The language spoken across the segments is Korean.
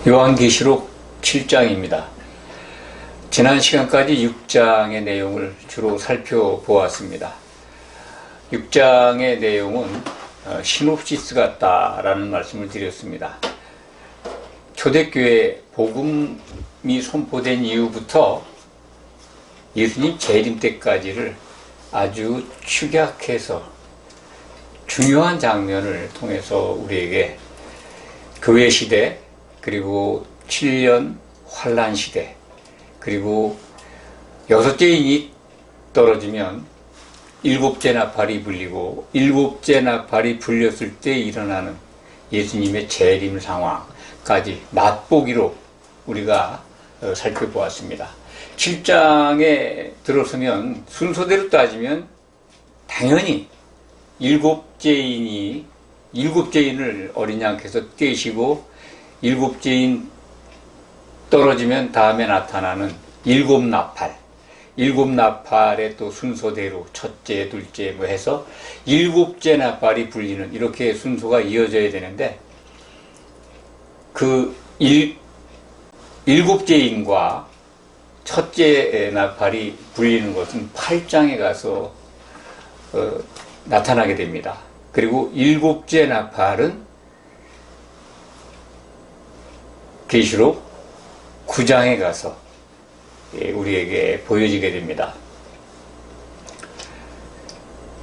요한계시록 7장입니다. 지난 시간까지 6장의 내용을 주로 살펴보았습니다. 6장의 내용은 시놉시스 같다라는 말씀을 드렸습니다. 초대교회 복음이 선포된 이후부터 예수님 재림 때까지를 아주 축약해서 중요한 장면을 통해서 우리에게 교회 시대, 그리고 7년 환란 시대, 그리고 6째 인이 떨어지면 7째 나팔이 불리고 7째 나팔이 불렸을 때 일어나는 예수님의 재림 상황까지 맛보기로 우리가 살펴보았습니다. 7장에 들어서면 순서대로 따지면 당연히 7째 인을 어린 양께서 떼시고 7째 인 떨어지면 다음에 나타나는 7나팔, 7나팔의 또 순서대로 첫째, 둘째 뭐 해서 7째 나팔이 불리는 이렇게 순서가 이어져야 되는데 그 7째 인과 첫째 나팔이 불리는 것은 8장에 가서 나타나게 됩니다. 그리고 7째 나팔은 계시록 9장에 가서 우리에게 보여지게 됩니다.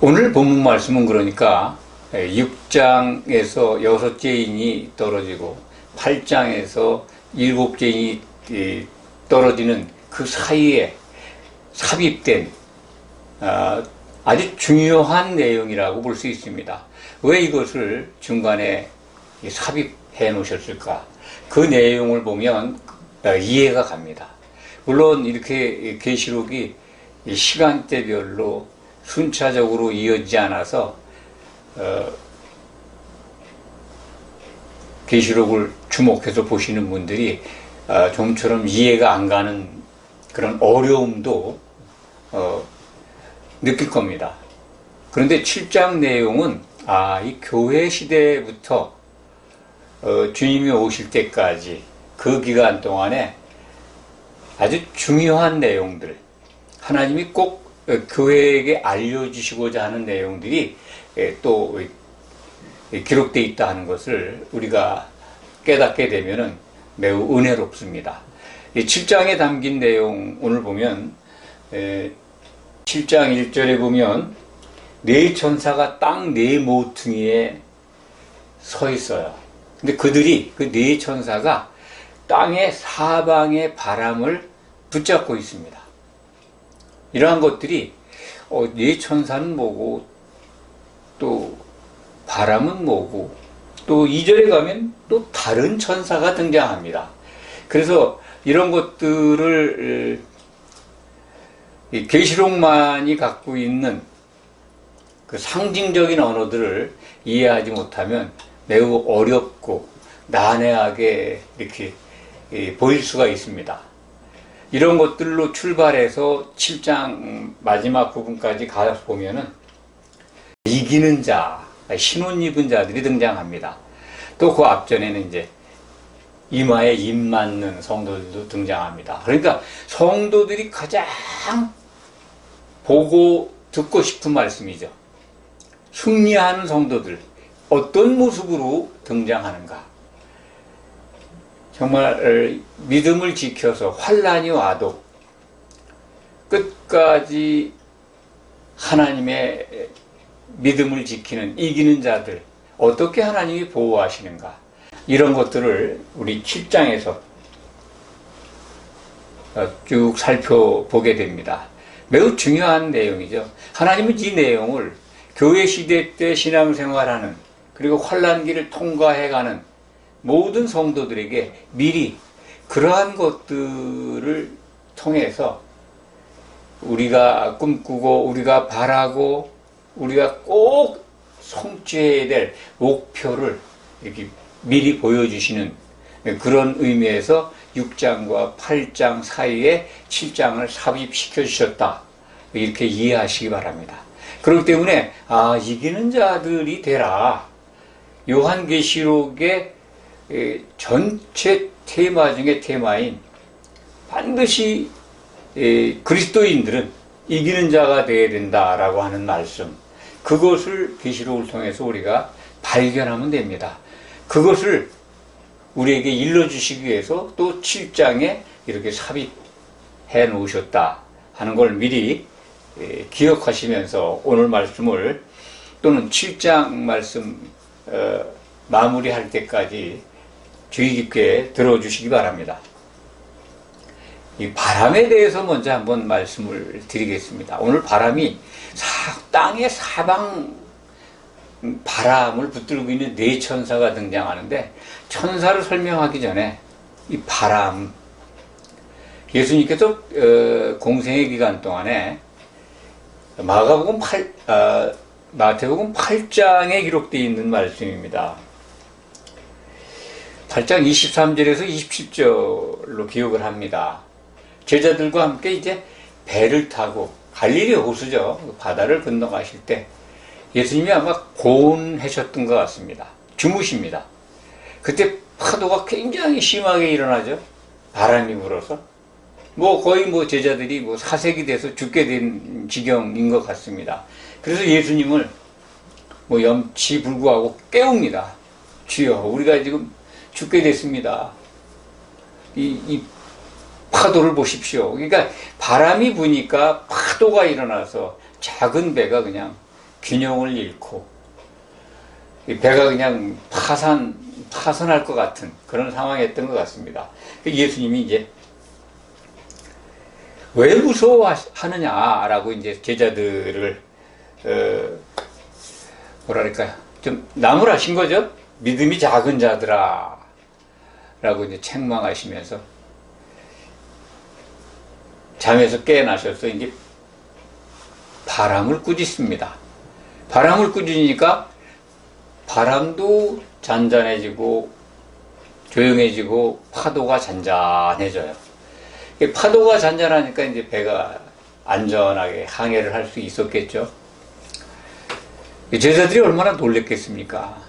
오늘 본문 말씀은 그러니까 6장에서 6째 인이 떨어지고 8장에서 7째 인이 떨어지는 그 사이에 삽입된 아주 중요한 내용이라고 볼 수 있습니다. 왜 이것을 중간에 삽입해 놓으셨을까? 그 내용을 보면 이해가 갑니다. 물론 이렇게 계시록이 시간대별로 순차적으로 이어지지 않아서 계시록을 주목해서 보시는 분들이 좀처럼 이해가 안 가는 그런 어려움도 느낄 겁니다. 그런데 7장 내용은 이 교회 시대부터 주님이 오실 때까지 그 기간 동안에 아주 중요한 내용들, 하나님이 꼭 교회에게 알려주시고자 하는 내용들이 또 기록되어 있다 하는 것을 우리가 깨닫게 되면 매우 은혜롭습니다. 7장에 담긴 내용 오늘 보면 7장 1절에 보면 네 천사가 땅 네 모퉁이에 서 있어요. 근데 그들이 그 네 천사가 땅의 사방의 바람을 붙잡고 있습니다. 이러한 것들이 네 천사는 뭐고 또 바람은 뭐고 또 2절에 가면 또 다른 천사가 등장합니다. 그래서 이런 것들을 계시록만이 갖고 있는 그 상징적인 언어들을 이해하지 못하면 매우 어렵고 난해하게 이렇게 보일 수가 있습니다. 이런 것들로 출발해서 7장 마지막 부분까지 가서 보면은 이기는 자, 신혼 입은 자들이 등장합니다. 또 그 앞전에는 이제 이마에 입 맞는 성도들도 등장합니다. 그러니까 성도들이 가장 보고 듣고 싶은 말씀이죠. 승리하는 성도들, 어떤 모습으로 등장하는가? 정말 믿음을 지켜서 환란이 와도 끝까지 하나님의 믿음을 지키는 이기는 자들, 어떻게 하나님이 보호하시는가? 이런 것들을 우리 7장에서 쭉 살펴보게 됩니다. 매우 중요한 내용이죠. 하나님은 이 내용을 교회 시대 때 신앙생활하는 그리고 환란기를 통과해가는 모든 성도들에게 미리 그러한 것들을 통해서 우리가 꿈꾸고 우리가 바라고 우리가 꼭 성취해야 될 목표를 이렇게 미리 보여주시는 그런 의미에서 6장과 8장 사이에 7장을 삽입시켜 주셨다. 이렇게 이해하시기 바랍니다. 그렇기 때문에 이기는 자들이 되라. 요한계시록의 전체 테마 중에 테마인 반드시 그리스도인들은 이기는 자가 되어야 된다라고 하는 말씀, 그것을 계시록을 통해서 우리가 발견하면 됩니다. 그것을 우리에게 일러주시기 위해서 또 7장에 이렇게 삽입해 놓으셨다 하는 걸 미리 기억하시면서 오늘 말씀을 또는 7장 말씀 마무리할 때까지 주의 깊게 들어주시기 바랍니다. 이 바람에 대해서 먼저 한번 말씀을 드리겠습니다. 오늘 바람이 땅의 사방 바람을 붙들고 있는 네 천사가 등장하는데, 천사를 설명하기 전에 이 바람, 예수님께서 공생의 기간 동안에 마태복음 8장에 기록되어 있는 말씀입니다. 8장 23절에서 27절로 기억을 합니다. 제자들과 함께 이제 배를 타고 갈릴리 호수죠. 바다를 건너가실 때 예수님이 아마 고운하셨던 것 같습니다. 주무십니다. 그때 파도가 굉장히 심하게 일어나죠. 바람이 불어서 거의 제자들이 사색이 돼서 죽게 된 지경인 것 같습니다. 그래서 예수님을 염치불구하고 깨웁니다. 주여, 우리가 지금 죽게 됐습니다. 이 파도를 보십시오. 그러니까 바람이 부니까 파도가 일어나서 작은 배가 그냥 균형을 잃고 배가 그냥 파선할 것 같은 그런 상황이었던 것 같습니다. 예수님이 이제 왜 무서워하느냐라고 이제 제자들을 뭐랄까요, 좀 나무라신 거죠. 믿음이 작은 자들아 라고 이제 책망하시면서 잠에서 깨어나셔서 이제 바람을 꾸짖습니다. 바람을 꾸짖으니까 바람도 잔잔해지고 조용해지고 파도가 잔잔해져요. 파도가 잔잔하니까 이제 배가 안전하게 항해를 할 수 있었겠죠. 제자들이 얼마나 놀랬겠습니까?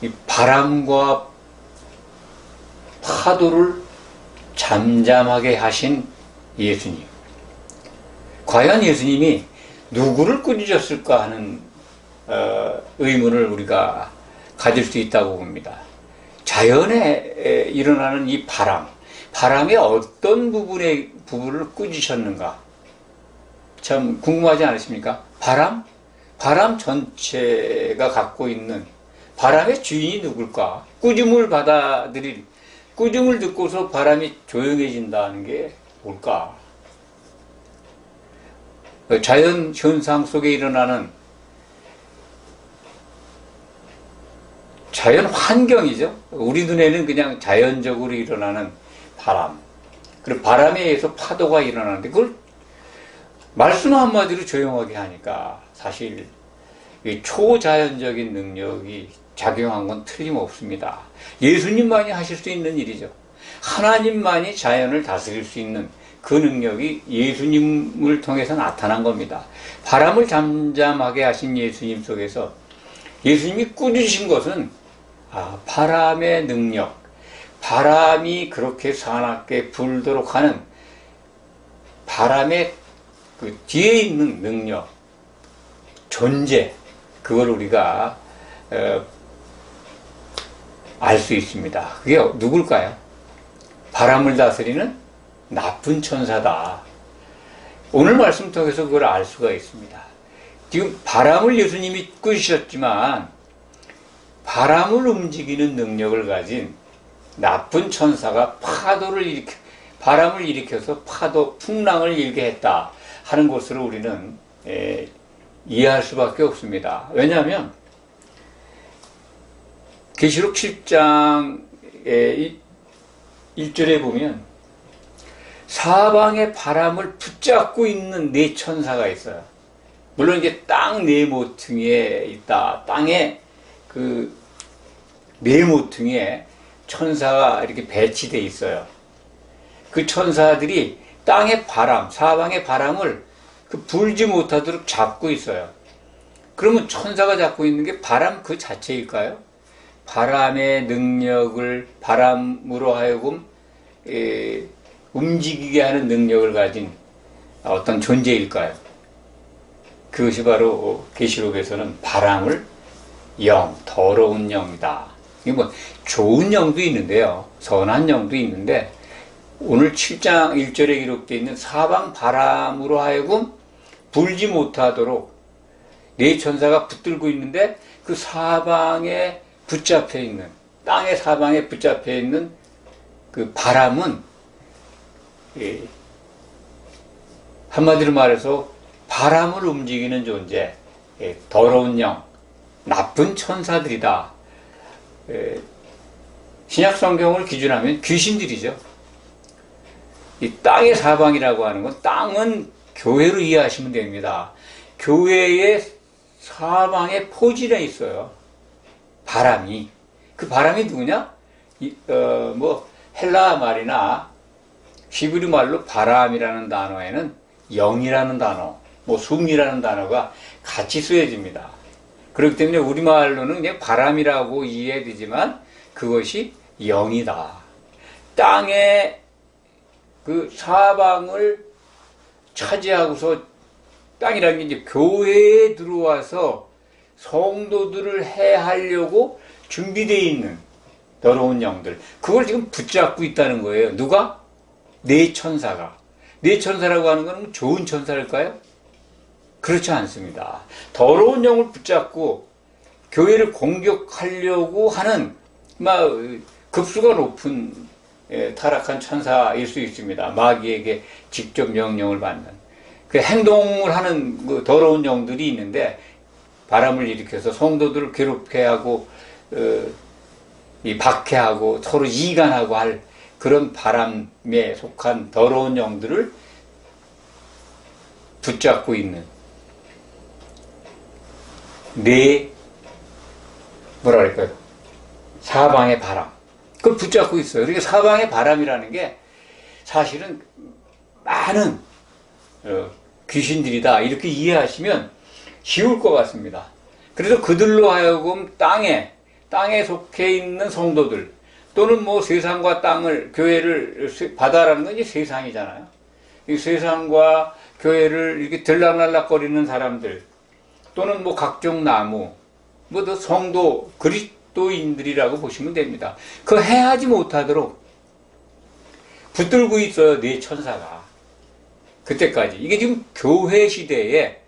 이 바람과 파도를 잠잠하게 하신 예수님. 과연 예수님이 누구를 꾸짖었을까 하는 의문을 우리가 가질 수 있다고 봅니다. 자연에 일어나는 이 바람의 어떤 부분을 꾸짖으셨는가? 참 궁금하지 않으십니까? 바람 전체가 갖고 있는 바람의 주인이 누굴까? 꾸중을 듣고서 바람이 조용해진다는 게 뭘까? 자연 현상 속에 일어나는 자연 환경이죠. 우리 눈에는 그냥 자연적으로 일어나는 바람. 그리고 바람에 의해서 파도가 일어나는데 그걸 말씀 한마디로 조용하게 하니까 사실 이 초자연적인 능력이 작용한 건 틀림없습니다. 예수님만이 하실 수 있는 일이죠. 하나님만이 자연을 다스릴 수 있는 그 능력이 예수님을 통해서 나타난 겁니다. 바람을 잠잠하게 하신 예수님 속에서 예수님이 꾸짖으신 것은 바람의 능력, 바람이 그렇게 사납게 불도록 하는 바람의 그 뒤에 있는 능력, 존재, 그걸 우리가 알 수 있습니다. 그게 누굴까요? 바람을 다스리는 나쁜 천사다. 오늘 말씀 통해서 그걸 알 수가 있습니다. 지금 바람을 예수님이 꾸짖으셨지만 바람을 움직이는 능력을 가진 나쁜 천사가 바람을 일으켜서 풍랑을 일게 했다 하는 것으로 우리는 이해할 수밖에 없습니다. 왜냐하면 계시록 7장 1절에 보면 사방에 바람을 붙잡고 있는 네 천사가 있어요. 물론 이제 땅 네 모퉁이에 있다. 땅에 그 네 모퉁이에 천사가 이렇게 배치되어 있어요. 그 천사들이 땅의 바람, 사방의 바람을 불지 못하도록 잡고 있어요. 그러면 천사가 잡고 있는 게 바람 그 자체일까요? 바람의 능력을, 바람으로 하여금 움직이게 하는 능력을 가진 어떤 존재일까요? 그것이 바로 계시록에서는 바람을 영, 더러운 영이다. 이게 뭐 좋은 영도 있는데요, 선한 영도 있는데, 오늘 7장 1절에 기록되어 있는 사방 바람으로 하여금 불지 못하도록 네 천사가 붙들고 있는데, 그 사방에 붙잡혀 있는, 땅의 사방에 붙잡혀 있는 그 바람은, 한마디로 말해서 바람을 움직이는 존재, 더러운 영, 나쁜 천사들이다. 신약 성경을 기준하면 귀신들이죠. 이 땅의 사방이라고 하는 건, 땅은 교회로 이해하시면 됩니다. 교회의 사방에 포진해 있어요, 바람이. 그 바람이 누구냐? 헬라 말이나 히브리 말로 바람이라는 단어에는 영이라는 단어, 숨이라는 단어가 같이 쓰여집니다. 그렇기 때문에 우리말로는 그냥 바람이라고 이해되지만 그것이 영이다. 땅의 그 사방을 차지하고서, 땅이라는 게 이제 교회에 들어와서 성도들을 해하려고 준비되어 있는 더러운 영들, 그걸 지금 붙잡고 있다는 거예요. 누가? 네 천사가. 네 천사라고 하는 건 좋은 천사일까요? 그렇지 않습니다. 더러운 영을 붙잡고 교회를 공격하려고 하는 급수가 높은 타락한 천사일 수 있습니다. 마귀에게 직접 명령을 받는 그 행동을 하는 그 더러운 영들이 있는데, 바람을 일으켜서 성도들을 괴롭게 하고 박해하고 서로 이간하고 할 그런 바람에 속한 더러운 영들을 붙잡고 있는 사방의 바람, 그걸 붙잡고 있어요. 그러니까 사방의 바람이라는 게 사실은 많은 귀신들이다, 이렇게 이해하시면 쉬울 것 같습니다. 그래서 그들로 하여금 땅에 속해 있는 성도들, 또는 세상과 땅을, 교회를, 바다라는 건 이제 세상이잖아요. 이 세상과 교회를 이렇게 들락날락거리는 사람들, 또는 각종 나무, 성도, 그리스도인들이라고 보시면 됩니다. 그 해하지 못하도록 붙들고 있어요, 네 천사가. 그때까지. 이게 지금 교회 시대에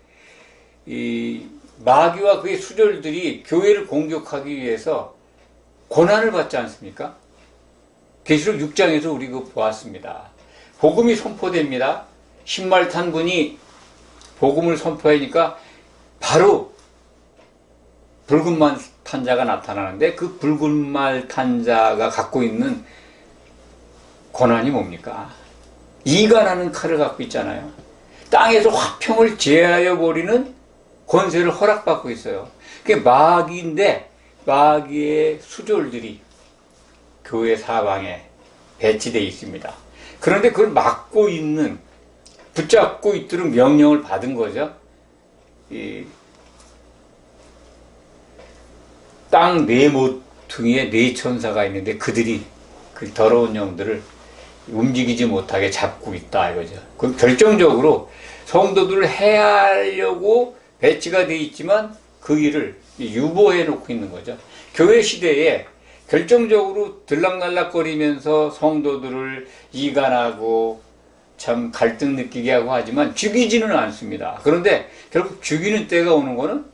이 마귀와 그의 수절들이 교회를 공격하기 위해서 고난을 받지 않습니까? 계시록 6장에서 우리 그거 보았습니다. 복음이 선포됩니다. 신말 탄 분이 복음을 선포하니까 바로 붉은 말 탄 자가 나타나는데, 그 붉은 말 탄 자가 갖고 있는 고난이 뭡니까? 이간하는 칼을 갖고 있잖아요. 땅에서 화평을 제하여 버리는 권세를 허락받고 있어요. 그게 마귀인데, 마귀의 수졸들이 교회 사방에 배치되어 있습니다. 그런데 그걸 막고 있는, 붙잡고 있도록 명령을 받은 거죠. 땅 네 모퉁이에 네 천사가 있는데, 그들이 그 더러운 영들을 움직이지 못하게 잡고 있다, 이거죠. 그럼 결정적으로 성도들을 해하려고 배치가 되어 있지만 그 일을 유보해 놓고 있는 거죠. 교회 시대에 결정적으로 들락날락거리면서 성도들을 이간하고 참 갈등 느끼게 하고 하지만 죽이지는 않습니다. 그런데 결국 죽이는 때가 오는 거는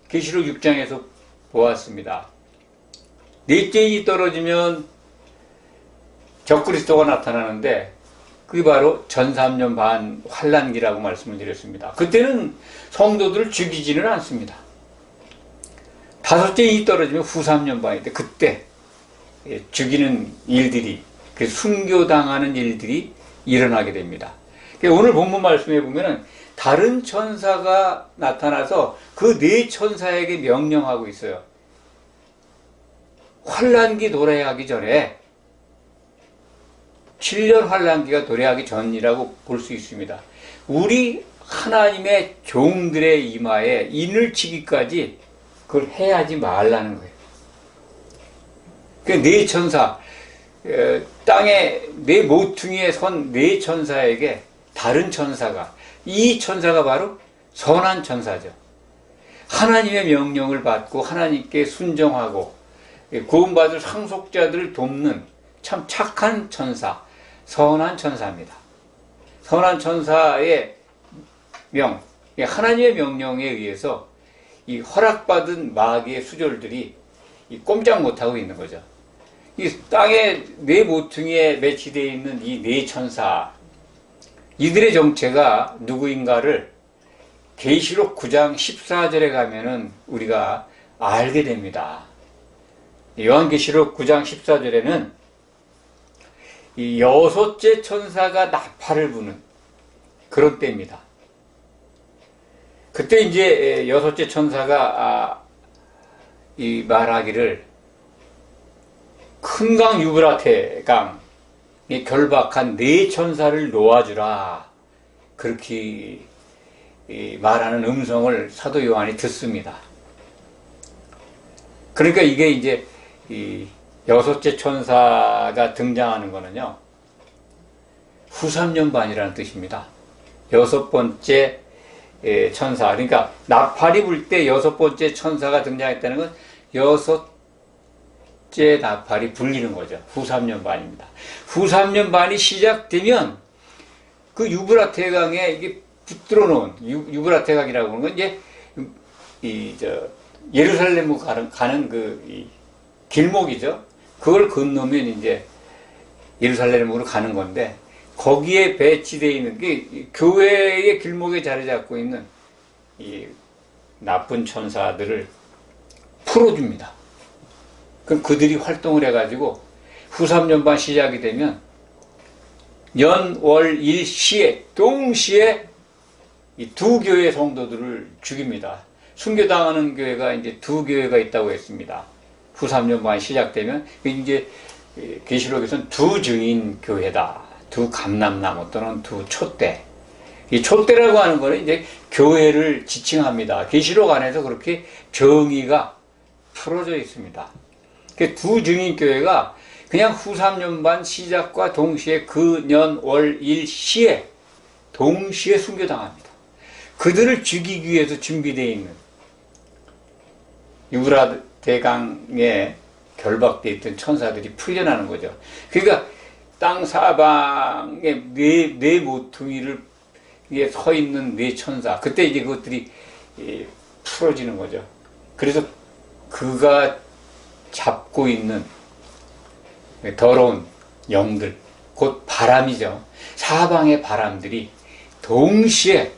계시록 6장에서 보았습니다. 넷째 인이 떨어지면 적그리스도가 나타나는데, 그게 바로 전 3년 반 환란기라고 말씀을 드렸습니다. 그때는 성도들을 죽이지는 않습니다. 다섯째 인이 떨어지면 후 3년 반인데, 그때 죽이는 일들이, 순교당하는 일들이 일어나게 됩니다. 오늘 본문 말씀에 보면은 다른 천사가 나타나서 그 네 천사에게 명령하고 있어요. 환란기 도래하기 전에, 7년 환란기가 도래하기 전이라고 볼 수 있습니다. 우리 하나님의 종들의 이마에 인을 치기까지 그걸 해하지 말라는 거예요. 그 네 천사, 땅에 네 모퉁이에 선 네 천사에게 다른 천사가, 이 천사가 바로 선한 천사죠. 하나님의 명령을 받고 하나님께 순종하고 구원받을 상속자들을 돕는 참 착한 천사, 선한 천사입니다. 선한 천사의 하나님의 명령에 의해서 이 허락받은 마귀의 수졸들이 꼼짝 못하고 있는 거죠. 이 땅의 네 모퉁이에 매치되어 있는 이 네 천사, 이들의 정체가 누구인가를 계시록 9장 14절에 가면은 우리가 알게 됩니다. 요한계시록 9장 14절에는 이 여섯째 천사가 나팔을 부는 그런 때입니다. 그때 이제 여섯째 천사가 이 말하기를 큰 강 유브라테 강에 결박한 네 천사를 놓아주라, 그렇게 말하는 음성을 사도 요한이 듣습니다. 그러니까 이게 이제 이 여섯째 천사가 등장하는 거는요, 후삼년반이라는 뜻입니다. 여섯 번째 천사, 그러니까 나팔이 불 때 여섯 번째 천사가 등장했다는 건 여섯째 나팔이 불리는 거죠. 후삼년반입니다. 후삼년반이 시작되면 그 유브라테 강에 이게 붙들어 놓은 유브라테 강이라고 하는 건 이제 예루살렘으로 가는 그 길목이죠. 그걸 건너면 이제 예루살렘으로 가는 건데, 거기에 배치되어 있는 게 교회의 길목에 자리 잡고 있는 이 나쁜 천사들을 풀어줍니다. 그럼 그들이 활동을 해가지고 후삼년반 시작이 되면 연, 월, 일, 시에 동시에 이 두 교회 성도들을 죽입니다. 순교당하는 교회가 이제 두 교회가 있다고 했습니다. 후삼년반 시작되면 이제 계시록에서는 두 증인 교회다, 두 감람나무 또는 두 촛대. 이 촛대라고 하는 거는 이제 교회를 지칭합니다. 계시록 안에서 그렇게 정의가 풀어져 있습니다. 그 두 증인 교회가 그냥 후삼년반 시작과 동시에 그 년, 월, 일, 시에 동시에 순교당합니다. 그들을 죽이기 위해서 준비되어 있는 유브라테 강에 결박되어 있던 천사들이 풀려나는 거죠. 그러니까 땅 사방에 네 모퉁이를 서 있는 네 천사, 그때 이제 그것들이 풀어지는 거죠. 그래서 그가 잡고 있는 더러운 영들, 곧 바람이죠. 사방의 바람들이 동시에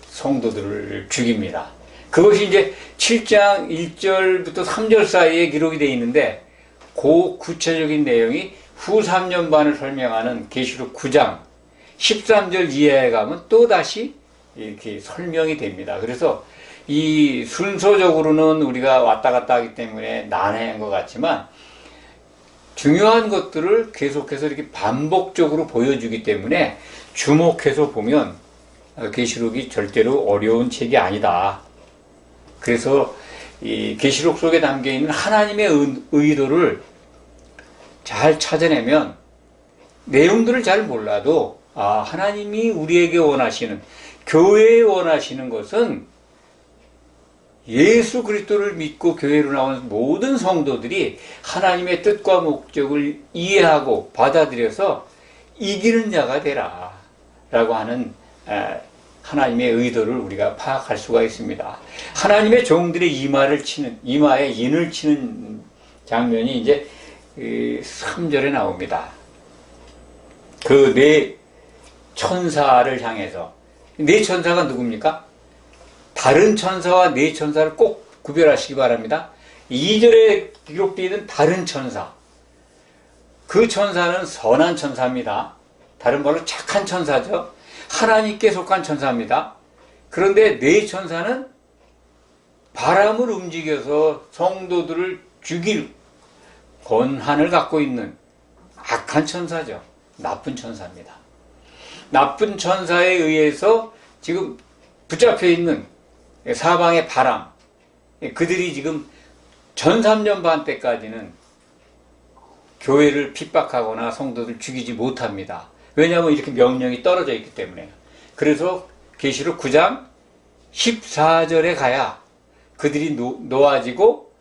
성도들을 죽입니다. 그것이 이제 7장 1절부터 3절 사이에 기록이 되어 있는데, 그 구체적인 내용이 후삼년반을 설명하는 계시록 9장 13절 이하에 가면 또다시 이렇게 설명이 됩니다. 그래서 이 순서적으로는 우리가 왔다 갔다 하기 때문에 난해한 것 같지만, 중요한 것들을 계속해서 이렇게 반복적으로 보여주기 때문에 주목해서 보면 계시록이 절대로 어려운 책이 아니다. 그래서 이 계시록 속에 담겨 있는 하나님의 의도를 잘 찾아내면, 내용들을 잘 몰라도 하나님이 우리에게 원하시는, 교회에 원하시는 것은 예수 그리스도를 믿고 교회로 나온 모든 성도들이 하나님의 뜻과 목적을 이해하고 받아들여서 이기는 자가 되라 라고 하는 하나님의 의도를 우리가 파악할 수가 있습니다. 하나님의 종들의 이마에 인을 치는 장면이 이제 3절에 나옵니다. 그 네 천사를 향해서, 네 천사가 누굽니까? 다른 천사와 네 천사를 꼭 구별하시기 바랍니다. 2절에 기록되어 있는 다른 천사, 그 천사는 선한 천사입니다. 다른 말로 착한 천사죠. 하나님께 속한 천사입니다. 그런데 네 천사는 바람을 움직여서 성도들을 죽일 권한을 갖고 있는 악한 천사죠. 나쁜 천사입니다. 나쁜 천사에 의해서 지금 붙잡혀 있는 사방의 바람, 그들이 지금 전 3년 반 때까지는 교회를 핍박하거나 성도들 죽이지 못합니다. 왜냐하면 이렇게 명령이 떨어져 있기 때문에. 그래서 계시록 9장 14절에 가야 그들이 놓아지고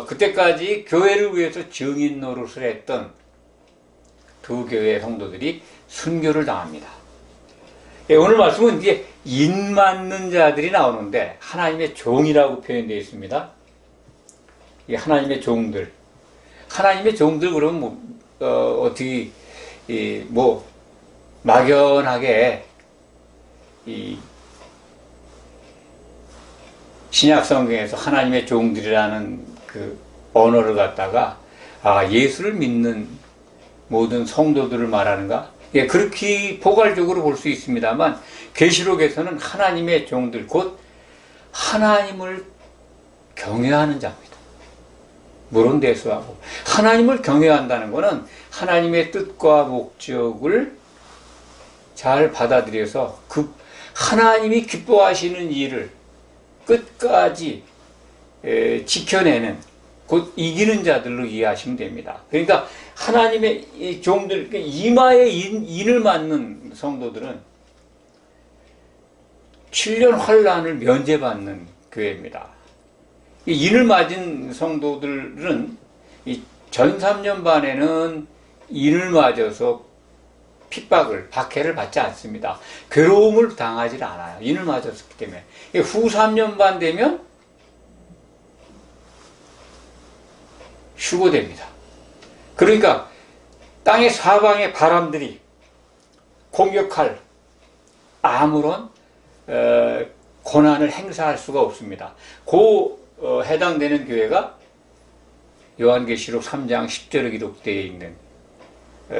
그때까지 교회를 위해서 증인 노릇을 했던 두 교회의 성도들이 순교를 당합니다. 오늘 말씀은 이제 인 맞는 자들이 나오는데 하나님의 종이라고 표현되어 있습니다. 이 하나님의 종들. 하나님의 종들 그러면 어떻게 막연하게 신약 성경에서 하나님의 종들이라는 그 언어를 갖다가 예수를 믿는 모든 성도들을 말하는가? 예, 그렇게 포괄적으로 볼 수 있습니다만 계시록에서는 하나님의 종들 곧 하나님을 경외하는 자입니다. 물론 대수하고 하나님을 경외한다는 것은 하나님의 뜻과 목적을 잘 받아들여서 그 하나님이 기뻐하시는 일을 끝까지 지켜내는 곧 이기는 자들로 이해하시면 됩니다. 그러니까 하나님의 이 종들, 이마에 인을 맞는 성도들은 7년 환란을 면제받는 교회입니다. 이 인을 맞은 성도들은 이 전 3년 반에는 인을 맞아서 핍박을, 박해를 받지 않습니다. 괴로움을 당하지 않아요. 인을 맞았기 때문에. 후 3년 반 되면 휴고됩니다. 그러니까 땅의 사방의 바람들이 공격할 아무런 권한을 행사할 수가 없습니다. 해당되는 교회가 요한계시록 3장 10절에 기록되어 있는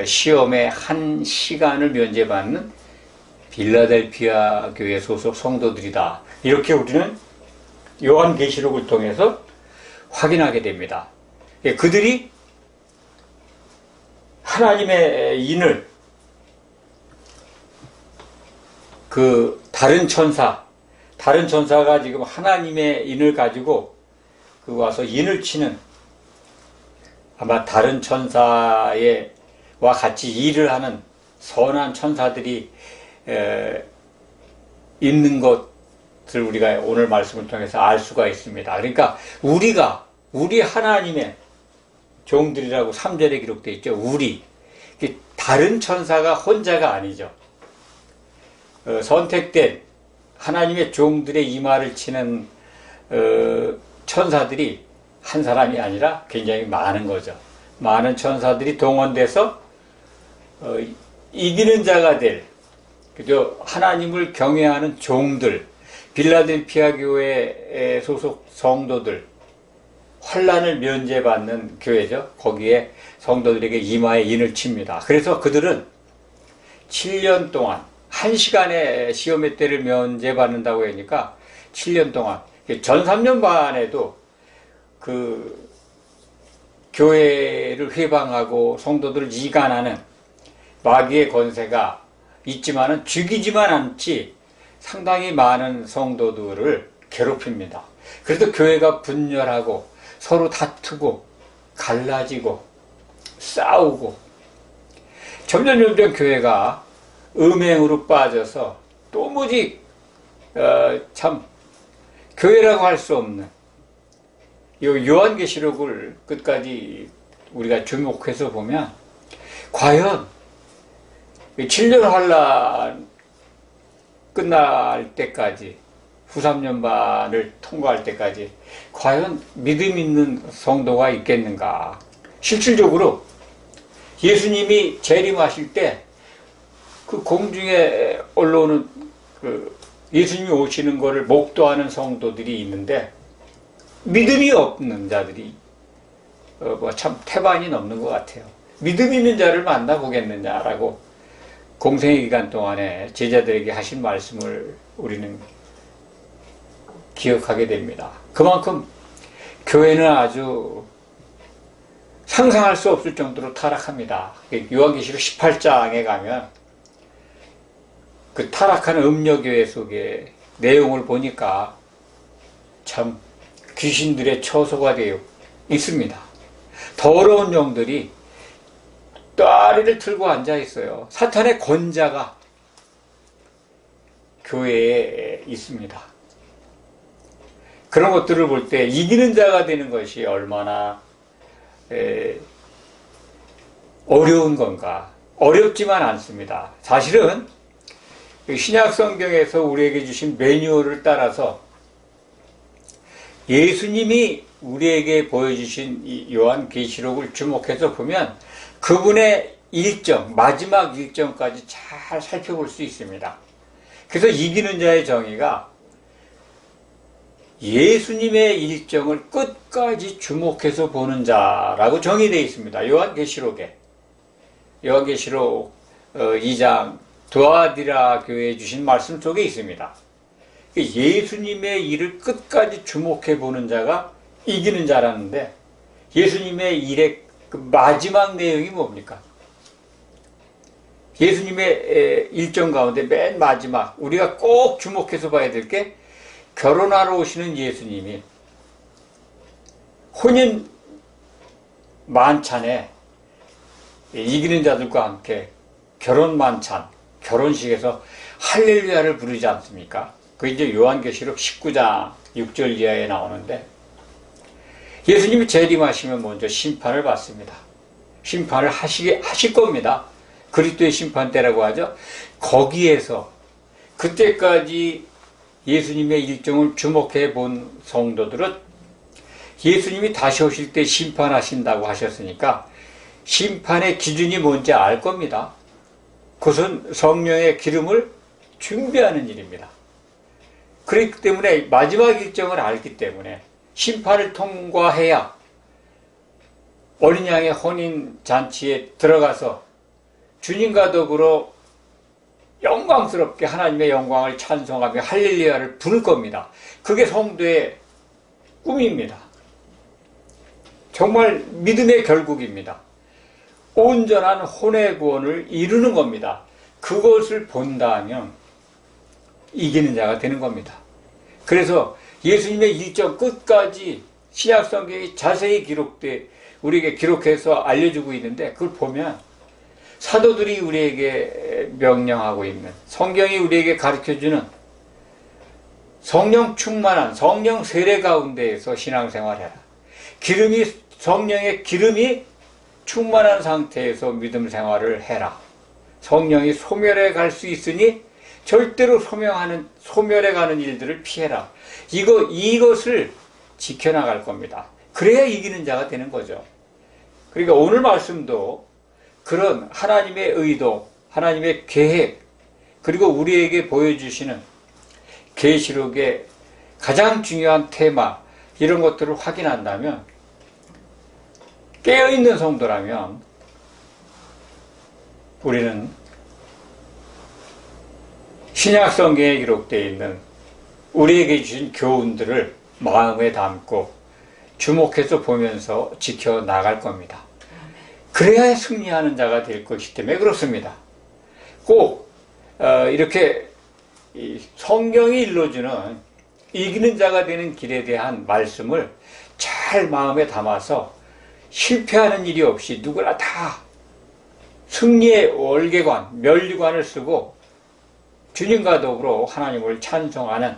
시험의 한 시간을 면제받는 빌라델피아 교회 소속 성도들이다. 이렇게 우리는 요한계시록을 통해서 확인하게 됩니다. 그들이 하나님의 인을 다른 천사가 지금 하나님의 인을 가지고 와서 인을 치는 아마 다른 천사와 같이 일을 하는 선한 천사들이 있는 것을 우리가 오늘 말씀을 통해서 알 수가 있습니다. 그러니까 우리 하나님의 종들이라고 3절에 기록되어 있죠. 다른 천사가 혼자가 아니죠. 선택된 하나님의 종들의 이마를 치는 천사들이 한 사람이 아니라 굉장히 많은 거죠. 많은 천사들이 동원돼서 이기는 자가 될 그죠? 하나님을 경외하는 종들, 빌라델피아 교회 소속 성도들, 환란을 면제받는 교회죠. 거기에 성도들에게 이마에 인을 칩니다. 그래서 그들은 7년 동안 1시간의 시험의 때를 면제받는다고 하니까 7년 동안 전 3년 반에도 그 교회를 회방하고 성도들을 이간하는 마귀의 권세가 있지만은 죽이지만 않지 상당히 많은 성도들을 괴롭힙니다. 그래서 교회가 분열하고 서로 다투고 갈라지고 싸우고 점점 교회가 음행으로 빠져서 도무지 참 교회라고 할 수 없는 이 요한계시록을 끝까지 우리가 주목해서 보면 과연 7년 환란 끝날 때까지 후 3년 반을 통과할 때까지 과연 믿음 있는 성도가 있겠는가. 실질적으로 예수님이 재림하실 때 그 공중에 올라오는 예수님이 오시는 것을 목도하는 성도들이 있는데 믿음이 없는 자들이 참 태반이 넘는 것 같아요. 믿음 있는 자를 만나보겠느냐라고 공생의 기간 동안에 제자들에게 하신 말씀을 우리는 기억하게 됩니다. 그만큼 교회는 아주 상상할 수 없을 정도로 타락합니다. 요한계시록 18장에 가면 그 타락한 음녀교회 속의 내용을 보니까 참 귀신들의 처소가 되어 있습니다. 더러운 영들이 따리를 틀고 앉아 있어요. 사탄의 권자가 교회에 있습니다. 그런 것들을 볼 때 이기는 자가 되는 것이 얼마나 어려운 건가. 어렵지만 않습니다. 사실은 신약 성경에서 우리에게 주신 매뉴얼을 따라서 예수님이 우리에게 보여주신 이 요한계시록을 주목해서 보면 그분의 일정, 마지막 일정까지 잘 살펴볼 수 있습니다. 그래서 이기는 자의 정의가 예수님의 일정을 끝까지 주목해서 보는 자라고 정의되어 있습니다. 요한계시록 2장 두아디라 교회에 주신 말씀 속에 있습니다. 예수님의 일을 끝까지 주목해 보는 자가 이기는 자라는데 예수님의 일의 그 마지막 내용이 뭡니까? 예수님의 일정 가운데 맨 마지막 우리가 꼭 주목해서 봐야 될 게 결혼하러 오시는 예수님이 혼인 만찬에 이기는 자들과 함께 결혼 만찬, 결혼식에서 할렐루야를 부르지 않습니까? 그게 이제 요한계시록 19장 6절 이하에 나오는데 예수님이 재림하시면 먼저 심판을 받습니다. 심판을 하실 겁니다. 그리스도의 심판대라고 하죠. 거기에서 그때까지 예수님의 일정을 주목해 본 성도들은 예수님이 다시 오실 때 심판하신다고 하셨으니까 심판의 기준이 뭔지 알 겁니다. 그것은 성령의 기름을 준비하는 일입니다. 그렇기 때문에 마지막 일정을 알기 때문에 심판을 통과해야 어린 양의 혼인 잔치에 들어가서 주님과 더불어 영광스럽게 하나님의 영광을 찬송하며 할렐루야를 부를 겁니다. 그게 성도의 꿈입니다. 정말 믿음의 결국입니다. 온전한 혼의 구원을 이루는 겁니다. 그것을 본다면 이기는 자가 되는 겁니다. 그래서 예수님의 일정 끝까지 신약 성경이 자세히 우리에게 기록해서 알려주고 있는데 그걸 보면 사도들이 우리에게 명령하고 있는 성경이 우리에게 가르쳐주는 성령 충만한 성령 세례 가운데에서 신앙생활해라. 성령의 기름이 충만한 상태에서 믿음 생활을 해라. 성령이 소멸해 갈 수 있으니 절대로 소멸해 가는 일들을 피해라. 이것을 지켜나갈 겁니다. 그래야 이기는 자가 되는 거죠. 그러니까 오늘 말씀도 그런 하나님의 의도, 하나님의 계획, 그리고 우리에게 보여주시는 계시록의 가장 중요한 테마, 이런 것들을 확인한다면, 깨어있는 성도라면 우리는 신약 성경에 기록되어 있는 우리에게 주신 교훈들을 마음에 담고 주목해서 보면서 지켜나갈 겁니다. 그래야 승리하는 자가 될 것이기 때문에 그렇습니다. 꼭 이렇게 성경이 일러주는 이기는 자가 되는 길에 대한 말씀을 잘 마음에 담아서 실패하는 일이 없이 누구나 다 승리의 월계관, 면류관을 쓰고 주님과 더불어 하나님을 찬송하는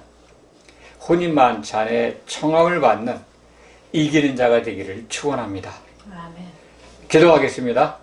혼인만찬의 청함을 받는 이기는 자가 되기를 축원합니다. 아멘. 기도하겠습니다.